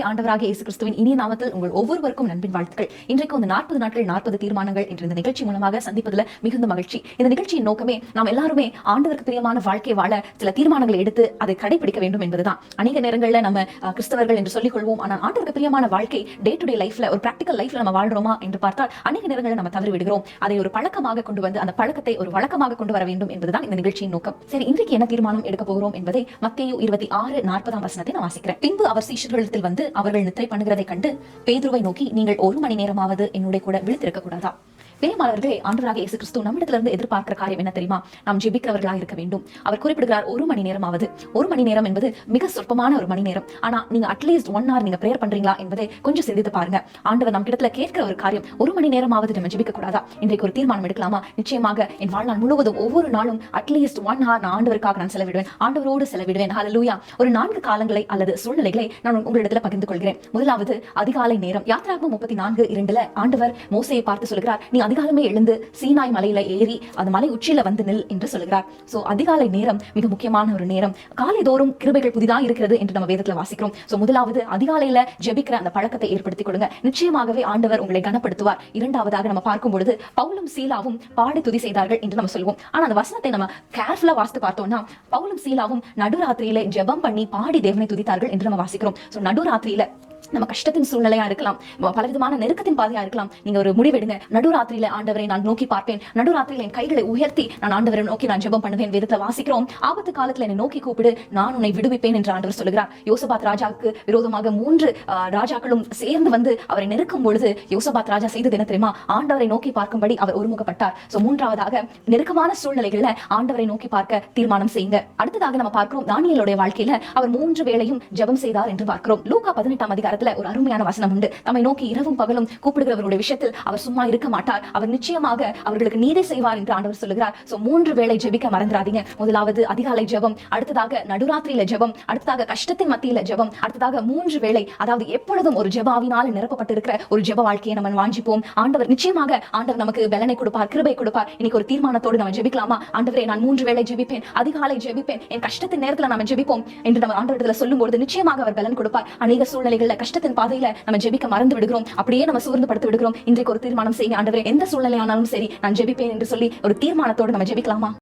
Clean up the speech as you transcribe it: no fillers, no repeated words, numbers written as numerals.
ஆண்டவராகிய இயேசு கிறிஸ்துவின் இனிய நாமத்தில் உங்கள் ஒவ்வொருவருக்கும் நண்பின் வாழ்த்துக்கள். இன்றைக்கு இந்த 40 நாட்கள் 40 தீர்மானங்கள் என்ற இந்த நிகழ்ச்சி மூலமாக சந்திப்பதில் மிகுந்த மகிழ்ச்சி. இந்த நிகழ்ச்சியின் நோக்கமே நாம் எல்லாருமே ஆண்டவருக்கு பிரியமான வாழ்க்கை வாழ சில தீர்மானங்களை எடுத்து அதை கடைபிடிக்க வேண்டும் என்பதுதான். அநேக நேரங்களில் நம்ம கிறிஸ்தவர்கள் என்று சொல்லிக் கொள்வோம், ஆனால் ஆண்டவருக்கு பிரியமான வாழ்க்கை டே டு டே லைஃப்ல ஒரு பிராக்டிகல் லைஃப்ல நம்ம வாழ்றோமா என்று பார்த்தால் அநேக நேரங்களில் நம்ம தவறி விடுகிறோம். அதை ஒரு பழக்கமாக கொண்டு வந்து அந்த பழக்கத்தை ஒரு வழக்கமாக கொண்டு வர வேண்டும் என்பதுதான் இந்த நிகழ்ச்சியின் நோக்கம். சரி, இன்றைக்கு என்ன தீர்மானம் எடுக்க போகிறோம் என்பதை மத்தேயு 26:40 வசனத்தை நான் வாசிக்கிறேன். பின்பு அவர் சீஷர்களிடத்தில் வந்து அவர்கள் நித்திரை பண்ணுகிறதை கண்டு பேதுருவை நோக்கி, நீங்கள் 1 மணி நேரமாவது என்னுடைய கூட விழித்திருக்க கூடாதா? பிரியமானவர்களே, ஆண்டவராகிய இயேசு கிறிஸ்து நம்மிடத்திலிருந்து எதிர்பார்க்கிற காரியம் என்ன தெரியுமா? நாம் ஜெபிக்கிறவர்களாக இருக்க வேண்டும். அவர் குறிப்பிடுகிறார் 1 மணி நேரமாவது. 1 மணி நேரம் என்பது மிக சொற்பமான ஒரு மணி நேரம். ஆனா நீங்க அட்லீஸ்ட் 1 hour நீங்க பிரேயர் பண்றீங்களா என்பதை கொஞ்சம் சிந்தித்து பாருங்க. ஆண்டவர் நம்ம இடத்துல கேட்கிற ஒரு காரியம் 1 மணி நேரமாவது நம்ம ஜெபிக்க கூடாதா? இன்றைக்கு ஒரு தீர்மானம் எடுக்கலாமா? நிச்சயமாக என் வாழ்நாள் முழுவதும் ஒவ்வொரு நாளும் அட்லீஸ்ட் 1 hour நான் ஆண்டவருக்காக நான் செலவிடுவேன், ஆண்டவரோடு செலவிடுவேன். ஹல்லேலூயா. ஒரு 4 காலங்களை அல்லது சூழ்நிலைகளை நான் உங்களிடத்துல பகிர்ந்து கொள்கிறேன். முதலாவது அதிகாலை நேரம். யாத்திராகமம் 34:2 ஆண்டவர் மோசேயை பார்த்து சொல்கிறார், நீ அதிகாலமே எழுந்து சீனாய் மலையில ஏறி அந்த மலை உச்சியில வந்து நில் என்று சொல்கிறார். சோ அதிகாலை நேரம் மிக முக்கியமான ஒரு நேரம். காலை தோறும் கிருபைகள் புதிதாக இருக்கிறது என்று நம்ம வேதத்துல வாசிக்கிறோம். சோ முதலாவது அதிகாலையில ஜெபிக்கிற அந்த பழக்கத்தை ஏற்படுத்திக் கொடுங்க. நிச்சயமாகவே ஆண்டவர் உங்களை கனப்படுத்துவார். இரண்டாவதாக நம்ம பார்க்கும் பொழுது பவுலும் சீலாவும் பாடி துதி செய்தார்கள் என்று நம்ம சொல்லுவோம். ஆனா அந்த வசனத்தை நம்ம கேர்ஃபுல்லா வாசித்து பார்த்தோம்னா பவுலும் சீலாவும் நடுராத்திரியில ஜெபம் பண்ணி பாடி தேவனை துதித்தார்கள் என்று நம்ம வாசிக்கிறோம். சோ நடுராத்திரியில நம்ம கஷ்டத்தின் சூழ்நிலையா இருக்கலாம், பலவிதமான நெருக்கத்தின் பாதையா இருக்கலாம். நீங்க ஒரு முடிவெடுங்க. நடுராத்திரியில ஆண்டவரை நான் நோக்கி பார்ப்பேன், நடுராத்திரியில என் கைகளை உயர்த்தி நான் ஆண்டவரை நோக்கி நான் ஜெபம் பண்ணுவேன். வேதத்துல வாசிக்கிறோம், ஆபத்து காலத்துல என்னை நோக்கி கூப்பிடு, நான் உன்னை விடுவிப்பேன் என்று ஆண்டவர் சொல்லுகிறார். யோசபாத் ராஜாவுக்கு விரோதமாக 3 ராஜாக்களும் சேர்ந்து வந்து அவரை நெருக்கும் பொழுது யோசபாத் ராஜா செய்தது என்ன தெரியுமா? ஆண்டவரை நோக்கி பார்க்கும்படி அவர் ஒருமுகப்பட்டார். சோ மூன்றாவதாக நெருக்கமான சூழ்நிலைகள்ல ஆண்டவரை நோக்கி பார்க்க தீர்மானம் செய்யுங்க. அடுத்ததாக நம்ம பார்க்கிறோம், தானியேலுடைய வாழ்க்கையில அவர் 3 வேளையும் ஜெபம் செய்தார் என்று பார்க்கிறோம். லூக்கா 18ஆம் அதிகாரத்துல ஒரு அருமையான வசனம் உண்டு. தம்மை நோக்கி இரவும் பகலும் கூப்பிடுகிறவருடைய விஷயத்தில் அவர் சும்மா இருக்க மாட்டார், அவர் நிச்சயமாக அவர்களுக்கு நீதி செய்வார் என்று ஆண்டவர் சொல்லுகிறார். சோ 3 வேளை ஜெபிக்க மறந்துடாதீங்க. முதலாவது அதிகாலை ஜெபம், அடுத்ததாக நடுராத்திரியில ஜெபம், அடுத்ததாக கஷ்டத்தின் மத்தியில ஜெபம், அடுத்ததாக 3 வேளை, அதாவது எப்பொழுதும் ஒரு ஜெபாவினால் நிரப்பப்பட்டிருக்கிற ஒரு ஜெப வாழ்க்கையை நம்ம வாஞ்சிப்போம். ஆண்டவர் நிச்சயமாக ஆண்டவர் நமக்கு பலனை கொடுப்பார், கிருபை கொடுப்பார். இன்னைக்கு ஒரு தீர்மானத்தோடு நம்ம ஜெபிக்கலாமா? ஆண்டவரே, நான் 3 வேளை ஜெபிப்பேன், அதிகாலை ஜெபிப்பேன், என் கஷ்டத்தின் நேரத்துல நம்ம ஜெபிப்போம் என்று நம்ம ஆண்டவரிடத்துல சொல்லும்போது நிச்சயமாக அவர் பலன் கொடுப்பார். அநேக சூழ்நிலைகள்ல கஷ்டத்தின் பாதையில நம்ம ஜெபிக்க மறந்து விடுகிறோம், அப்படியே நம்ம சோர்ந்து படுத்து விடுகிறோம். இன்றைக்கு ஒரு தீர்மானம் செய்ய, ஆண்டவரே எந்த சூழ்நிலையானாலும் சரி நான் ஜெபிப்பேன் என்று சொல்லி ஒரு தீர்மானத்தோடு நம்ம ஜெபிக்கலாமா?